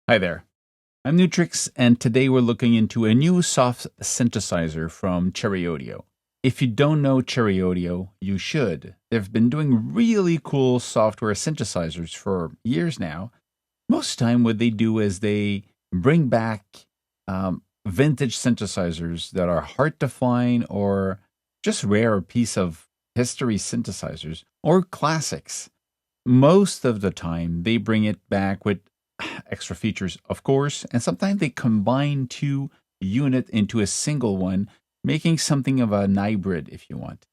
Hi there, I'm Nu-Trix, and today we're looking into a new soft synthesizer from Cherry Audio. If you don't know Cherry Audio, you should. They've been doing really cool software synthesizers for years now. Most of the time what they do is they bring back vintage synthesizers that are hard to find or just rare piece of history synthesizers or classics. Most of the time they bring it back with extra features, of course, and sometimes they combine two units into a single one, making something of an hybrid if you want.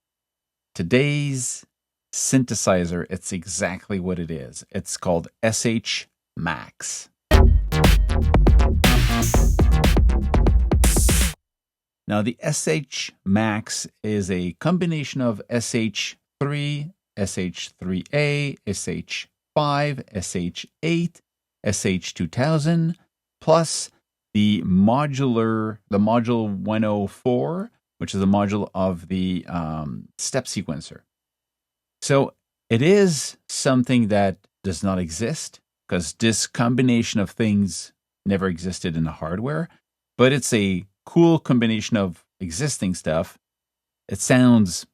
Today's synthesizer, it's exactly what it is. It's called SH-Max. Now, the SH-Max is a combination of SH3, SH3A, SH5, SH8, SH2000, plus the module 104, which is a module of the step sequencer. So it is something that does not exist because this combination of things never existed in the hardware, but it's a cool combination of existing stuff. It sounds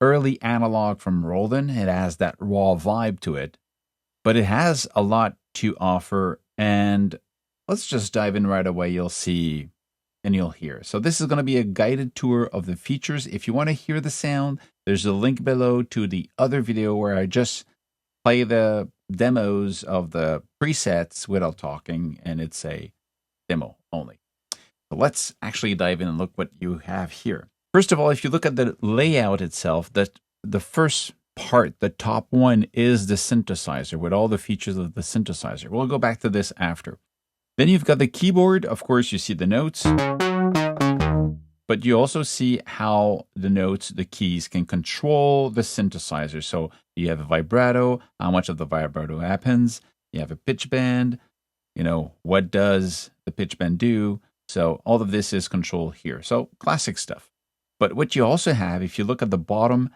early analog from Roland. It has that raw vibe to it, but it has a lot to offer, and let's just dive in right away. You'll see and you'll hear. So this is going to be a guided tour of the features. If you want to hear the sound, there's a link below to the other video where I just play the demos of the presets without talking, and it's a demo only. So let's actually dive in and look what you have here. First of all, if you look at the layout itself, that the first part, the top one, is the synthesizer with all the features of the synthesizer. We'll go back to this after. Then you've got the keyboard. Of course, you see the notes, but you also see how the notes, the keys, can control the synthesizer. So you have a vibrato, how much of the vibrato happens. You have a pitch bend, what does the pitch bend do? So all of this is controlled here. So classic stuff. But what you also have, if you look at the bottom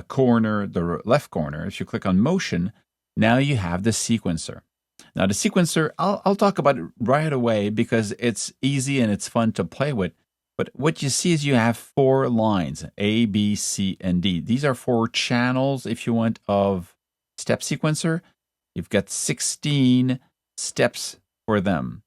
corner, the left corner, if you click on motion, now you have the sequencer. Now the sequencer, I'll talk about it right away because it's easy and it's fun to play with. But what you see is you have 4 lines, A, B, C, and D. These are 4 channels, if you want, of step sequencer. You've got 16 steps for them.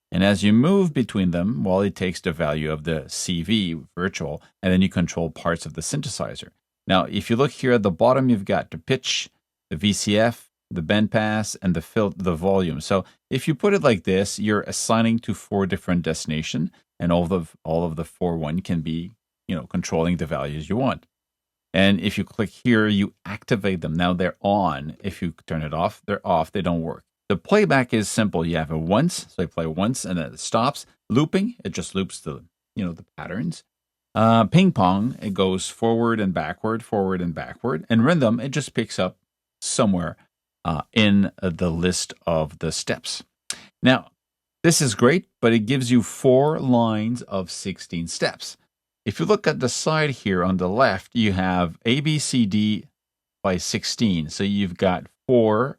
And as you move between them, well, it takes the value of the CV, virtual, and then you control parts of the synthesizer. Now, if you look here at the bottom, you've got the pitch, the VCF, the bandpass, and the volume. So if you put it like this, you're assigning to 4 different destinations, and all of the 4 can be, controlling the values you want. And if you click here, you activate them. Now they're on. If you turn it off, they're off. They don't work. The playback is simple. You have a once, so you play once, and then it stops. Looping, it just loops the patterns. Ping pong, it goes forward and backward. And rhythm, it just picks up somewhere in the list of the steps. Now, this is great, but it gives you 4 lines of 16 steps. If you look at the side here on the left, you have A, B, C, D by 16. So you've got 4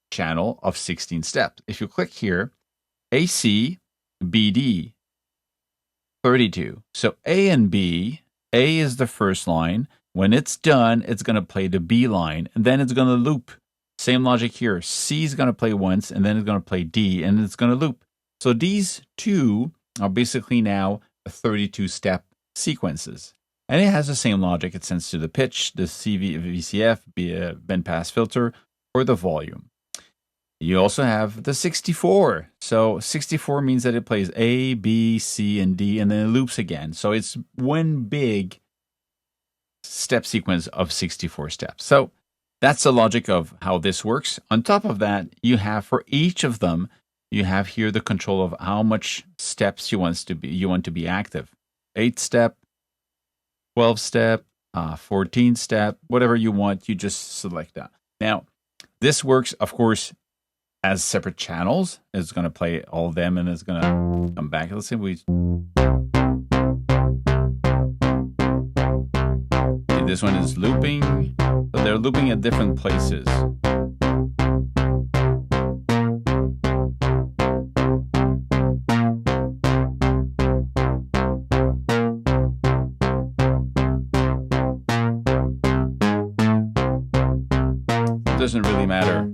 channel of 16 steps. If you click here, AC, BD, 32. So A and B, A is the first line. When it's done, it's going to play the B line, and then it's going to loop. Same logic here. C is going to play once, and then it's going to play D, and it's going to loop. So these 2 are basically now 32-step sequences. And it has the same logic. It sends to the pitch, the VCF, bandpass filter, or the volume. You also have the 64. So 64 means that it plays A, B, C, and D, and then it loops again. So it's one big step sequence of 64 steps. So that's the logic of how this works. On top of that, you have for each of them, you have here the control of how much steps you want to be active. 8-step, 12-step, 14-step, whatever you want, you just select that. Now, this works, of course, as separate channels. It's going to play all of them, and it's going to come back. Let's say this one is looping, but they're looping at different places. doesn't really matter.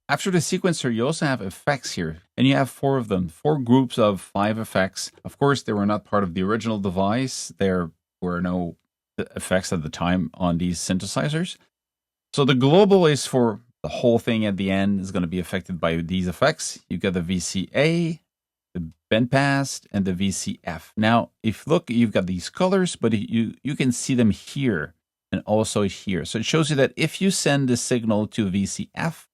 After the sequencer, you also have effects here, and you have 4 of them, 4 groups of 5 effects. Of course, they were not part of the original device. There were no effects at the time on these synthesizers. So the global is for the whole thing at the end is going to be affected by these effects. You've got the VCA, the bandpass, and the VCF. Now, if you look, you've got these colors, but you can see them here and also here. So it shows you that if you send the signal to VCF,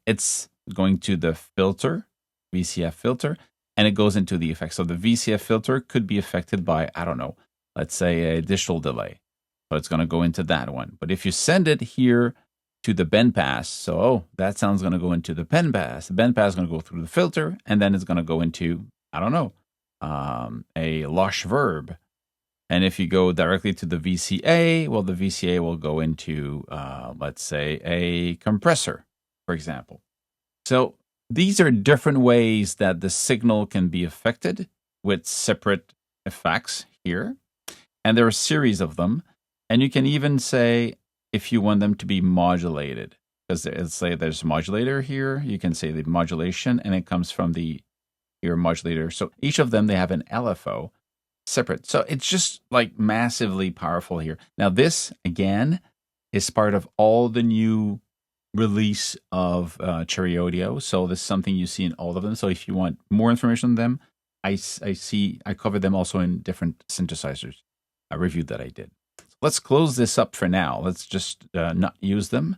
it's going to the filter, VCF filter, and it goes into the effect. So the VCF filter could be affected by, I don't know, let's say a digital delay. So it's going to go into that one. But if you send it here to the bandpass, so that sound's going to go into the bandpass. The bandpass is going to go through the filter, and then it's going to go into, I don't know, a lush verb. And if you go directly to the VCA, well, the VCA will go into, let's say, a compressor, for example. So these are different ways that the signal can be affected with separate effects here. And there are a series of them. And you can even say if you want them to be modulated. Because let's say there's a modulator here. You can say the modulation, and it comes from the ear modulator. So each of them, they have an LFO separate. So it's just like massively powerful here. Now this, again, is part of all the new release of Cherry Audio. So this is something you see in all of them. So if you want more information on them, I cover them also in different synthesizers, a review that I did. So let's close this up for now. Let's just not use them.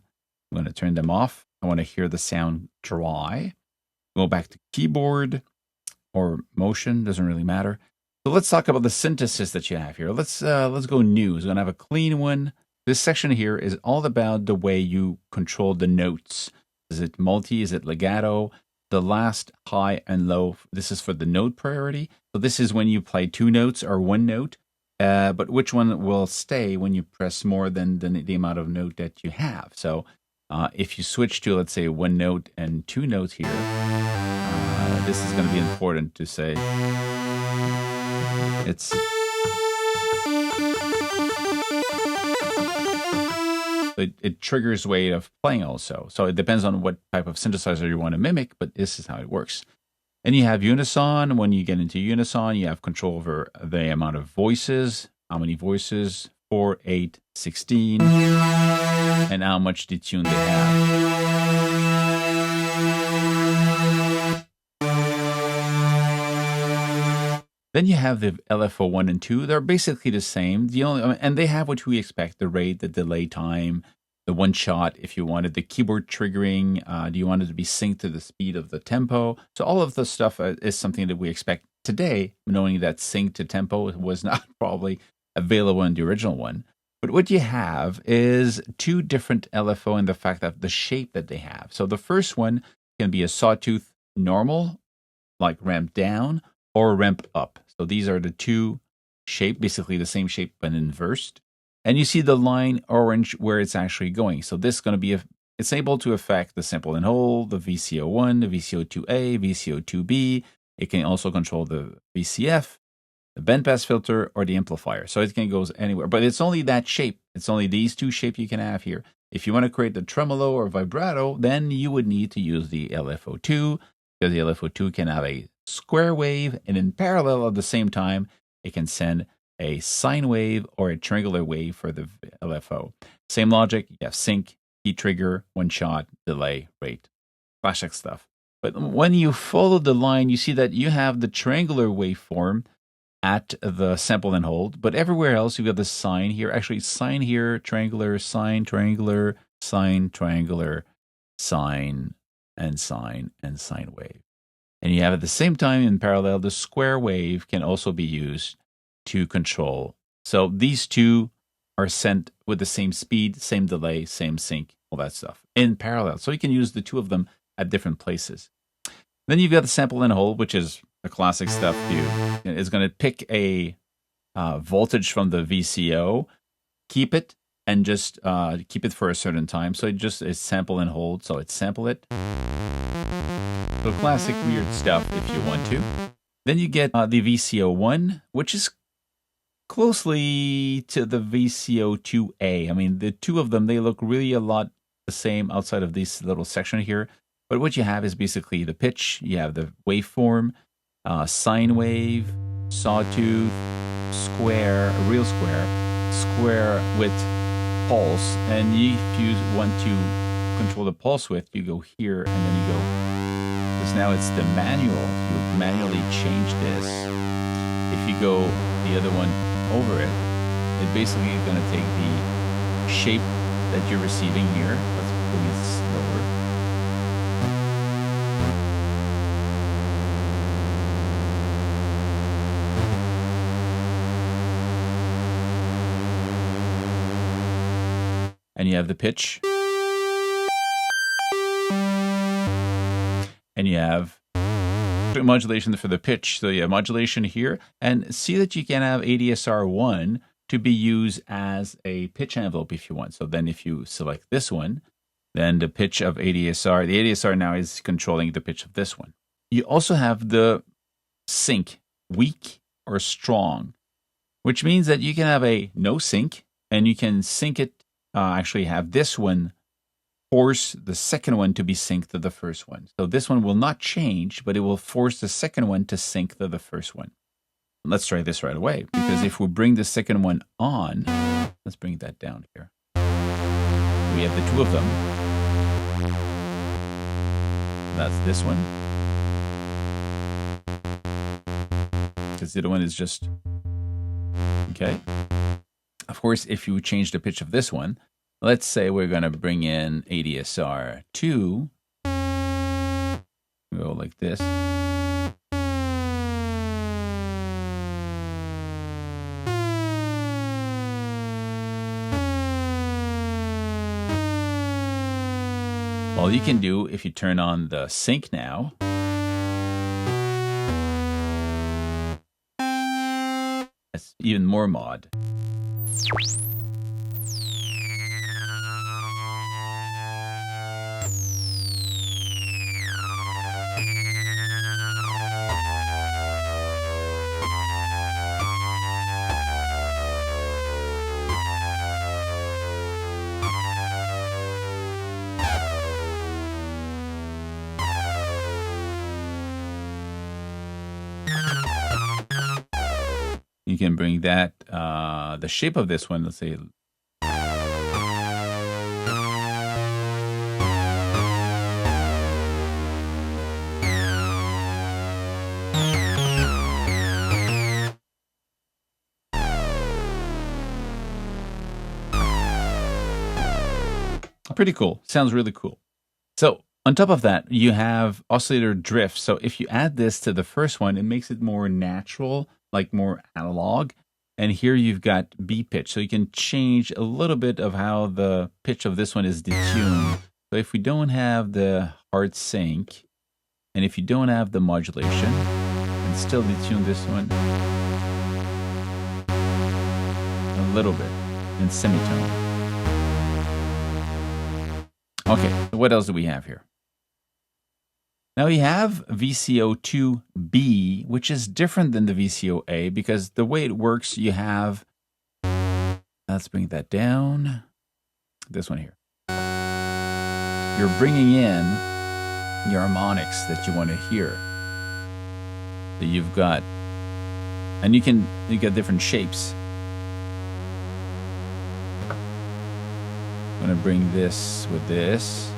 I'm going to turn them off. I want to hear the sound dry. Go back to keyboard or motion, doesn't really matter. So let's talk about the synthesis that you have here. Let's go new. We're going to have a clean one. This section here is all about the way you control the notes. Is it multi? Is it legato? The last high and low, this is for the note priority. So this is when you play 2 notes or 1 note, but which one will stay when you press more than the amount of note that you have. So if you switch to, let's say, 1 note and 2 notes here, this is going to be important to say. It triggers way of playing also. So it depends on what type of synthesizer you want to mimic, but this is how it works. And you have unison. When you get into unison, you have control over the amount of voices. How many voices? 4, 8, 16. And how much detune they have. Then you have the LFO1 and 2. They're basically the same. And they have what we expect: the rate, the delay time, the one shot. If you wanted the keyboard triggering, do you want it to be synced to the speed of the tempo? So all of the stuff is something that we expect today, knowing that sync to tempo was not probably available in the original one. But what you have is 2 different LFO in the fact that the shape that they have. So the first one can be a sawtooth normal, like ramp down, or ramp up. So these are the 2 shape, basically the same shape but inversed. And you see the line orange where it's actually going. So this is going to be, it's able to affect the sample and hold, the VCO1, the VCO2A, VCO2B. It can also control the VCF, the bandpass filter, or the amplifier. So it can go anywhere, but it's only that shape. It's only these 2 shapes you can have here. If you want to create the tremolo or vibrato, then you would need to use the LFO2, because the LFO2 can have a square wave, and in parallel at the same time, it can send a sine wave or a triangular wave for the LFO. Same logic, you have sync, key trigger, one shot, delay, rate, classic stuff. But when you follow the line, you see that you have the triangular waveform at the sample and hold, but everywhere else you've got the sine here. Actually, sine here, triangular, sine, triangular, sine, triangular, sine, and sine wave. And you have at the same time in parallel, the square wave can also be used to control. So these 2 are sent with the same speed, same delay, same sync, all that stuff in parallel. So you can use the 2 of them at different places. Then you've got the sample and hold, which is the classic stuff too. It's going to pick a voltage from the VCO, keep it, and just keep it for a certain time. So it just is sample and hold. So it's sample it. So classic weird stuff if you want to. Then you get the VCO1, which is closely to the VCO2A. I mean, the two of them, they look really a lot the same outside of this little section here. But what you have is basically the pitch, you have the waveform, sine wave, sawtooth, square, real square, square with pulse. And if you want to control the pulse width, you go here and then you go, because now it's the manual. You manually change this. If you go the other one over it, it basically is going to take the shape that you're receiving here. Let's bring it slower. And you have the pitch. And you have modulation for the pitch. So you have modulation here. And see that you can have ADSR1 to be used as a pitch envelope if you want. So then if you select this one, then the pitch of ADSR, the ADSR now is controlling the pitch of this one. You also have the sync, weak or strong, which means that you can have a no sync and you can sync it, actually have this one force the second one to be synced to the first one. So this one will not change, but it will force the second one to sync to the first one. Let's try this right away, because if we bring the second one on, let's bring that down here. We have the two of them. That's this one. Because the other one is just, okay. Of course, if you change the pitch of this one, let's say we're going to bring in ADSR2. Go like this. All you can do if you turn on the sync now, that's even more mod. You can bring that, the shape of this one, let's say. Pretty cool. Sounds really cool. So on top of that, you have oscillator drift. So if you add this to the first one, it makes it more natural, like more analog. And here you've got B pitch. So you can change a little bit of how the pitch of this one is detuned. So if we don't have the hard sync, and if you don't have the modulation, and still detune this one a little bit in semitone. Okay, what else do we have here? Now we have VCO2B, which is different than the VCOA because the way it works, you have, let's bring that down, this one here. You're bringing in your harmonics that you want to hear. So you've got, and you get different shapes. I'm going to bring this with this.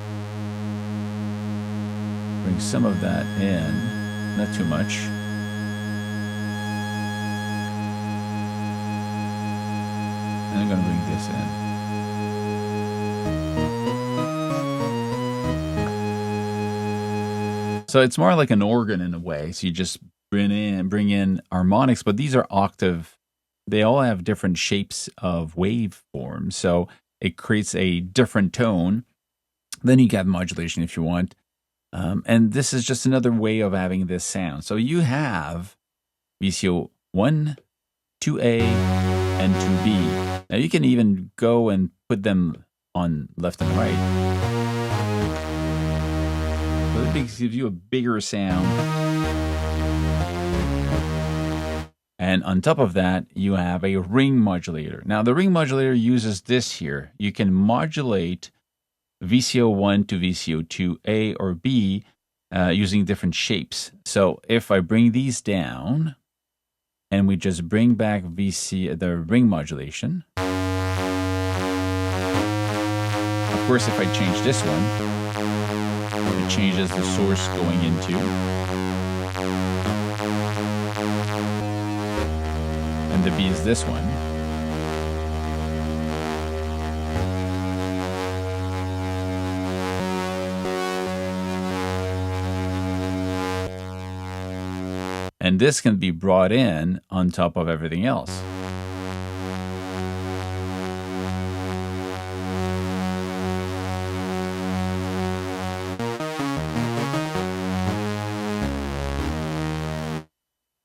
Bring some of that in, not too much. And I'm going to bring this in. So it's more like an organ in a way. So you just bring in harmonics, but these are octave. They all have different shapes of waveforms. So it creates a different tone. Then you got modulation if you want. And this is just another way of having this sound. So you have VCO 1, 2A, and 2B. Now you can even go and put them on left and right. So it gives you a bigger sound. And on top of that, you have a ring modulator. Now, the ring modulator uses this here. You can modulate VCO1 to VCO2, A or B, using different shapes. So if I bring these down, and we just bring back the ring modulation. Of course, if I change this one, it changes the source going into. And the B is this one. And this can be brought in on top of everything else.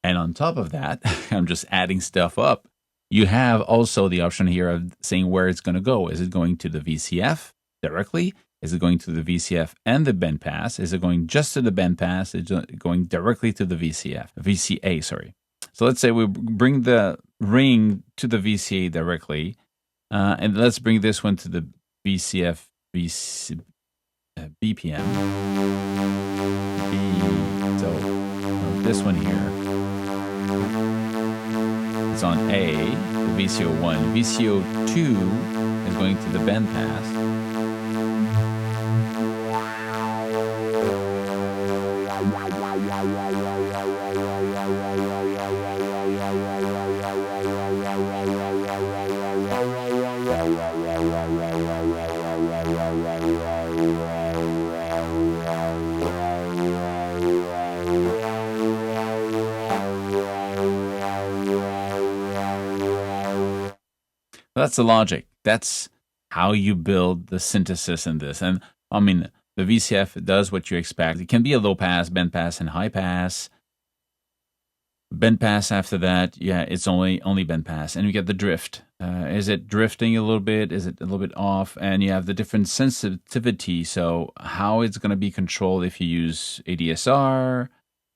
And on top of that, I'm just adding stuff up. You have also the option here of saying where it's going to go. Is it going to the VCF directly? Is it going to the VCF and the bandpass? Is it going just to the bandpass? Is it going directly to the VCA, sorry. So let's say we bring the ring to the VCA directly, and let's bring this one to the VCF, BPM. So this one here, it's on A, the VCO1. VCO2 is going to the bandpass. That's the logic. That's how you build the synthesis in this. And I mean, the VCF does what you expect. It can be a low pass, band pass, and high pass. Bend pass after that, yeah, it's only bend pass. And you get the drift. Is it drifting a little bit? Is it a little bit off? And you have the different sensitivity. So how it's going to be controlled if you use ADSR.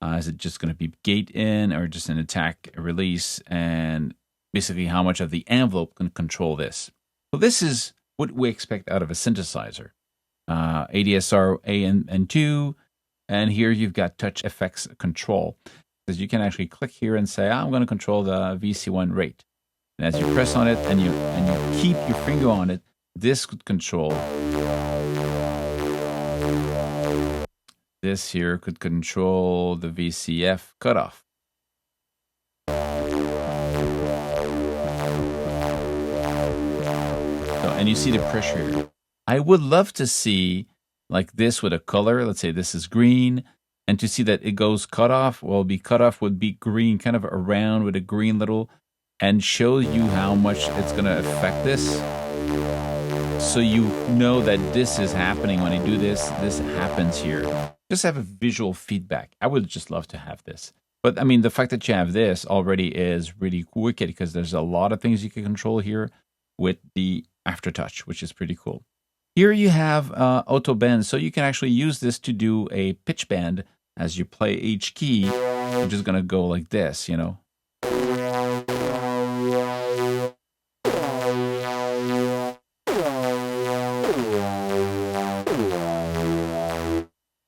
Is it just going to be gate in or just an attack release? And basically how much of the envelope can control this. So this is what we expect out of a synthesizer. ADSR A and 2. And here you've got touch effects control. Because you can actually click here and say, I'm going to control the VC1 rate. And as you press on it and you keep your finger on it, this could control. This here could control the VCF cutoff. So, and you see the pressure here. I would love to see like this with a color. Let's say this is green. And to see that it goes cutoff, well, cutoff would be green, kind of around with a green little, and shows you how much it's going to affect this. So you know that this is happening. When I do this, this happens here. Just have a visual feedback. I would just love to have this. But I mean, the fact that you have this already is really wicked because there's a lot of things you can control here with the Aftertouch, which is pretty cool. Here you have auto bend, so you can actually use this to do a pitch bend as you play each key. You're just going to go like this, you know.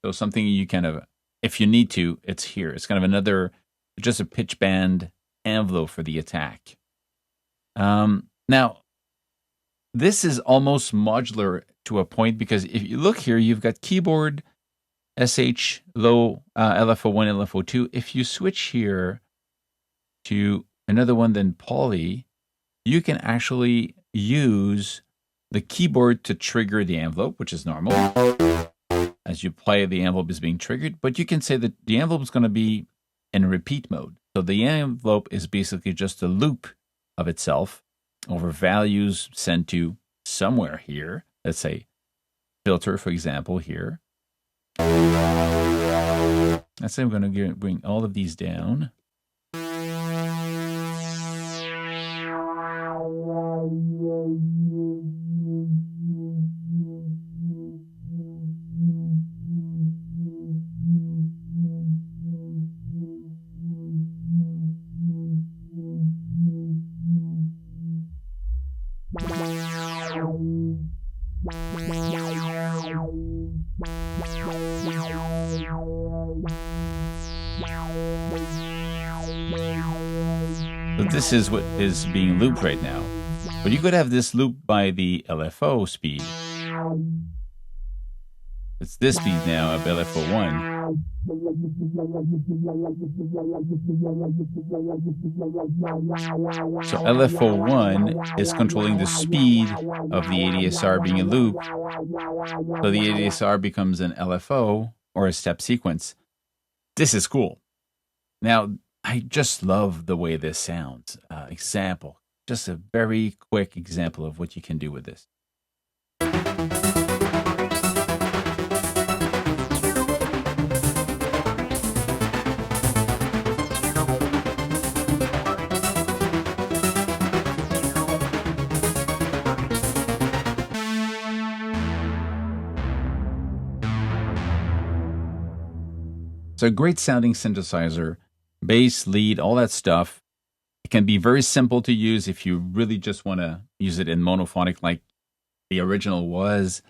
So something you kind of, if you need to, it's here. It's kind of another, just a pitch bend envelope for the attack. Now, this is almost modular to a point because if you look here, you've got keyboard, SH, low, LFO1, LFO2. If you switch here to another one than poly, you can actually use the keyboard to trigger the envelope, which is normal. As you play, the envelope is being triggered, but you can say that the envelope is going to be in repeat mode. So the envelope is basically just a loop of itself over values sent to somewhere here. Let's say filter, for example, here. Let's say I'm going to bring all of these down. So this is what is being looped right now. But you could have this looped by the LFO speed. It's this speed now of LFO1. So LFO1 is controlling the speed of the ADSR being a loop. So the ADSR becomes an LFO or a step sequence. This is cool. Now, I just love the way this sounds. Example, just a very quick example of what you can do with this. It's a great sounding synthesizer, bass, lead, all that stuff. It can be very simple to use if you really just want to use it in monophonic like the original was.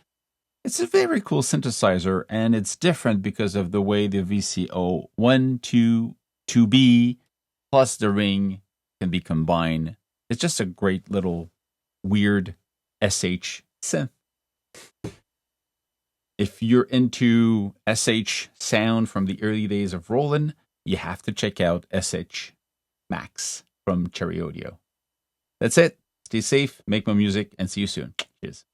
It's a very cool synthesizer, and it's different because of the way the VCO 1, 2, 2B plus the ring can be combined. It's just a great little weird SH synth. If you're into SH sound from the early days of Roland, you have to check out SH Max from Cherry Audio. That's it. Stay safe, make more music, and see you soon. Cheers.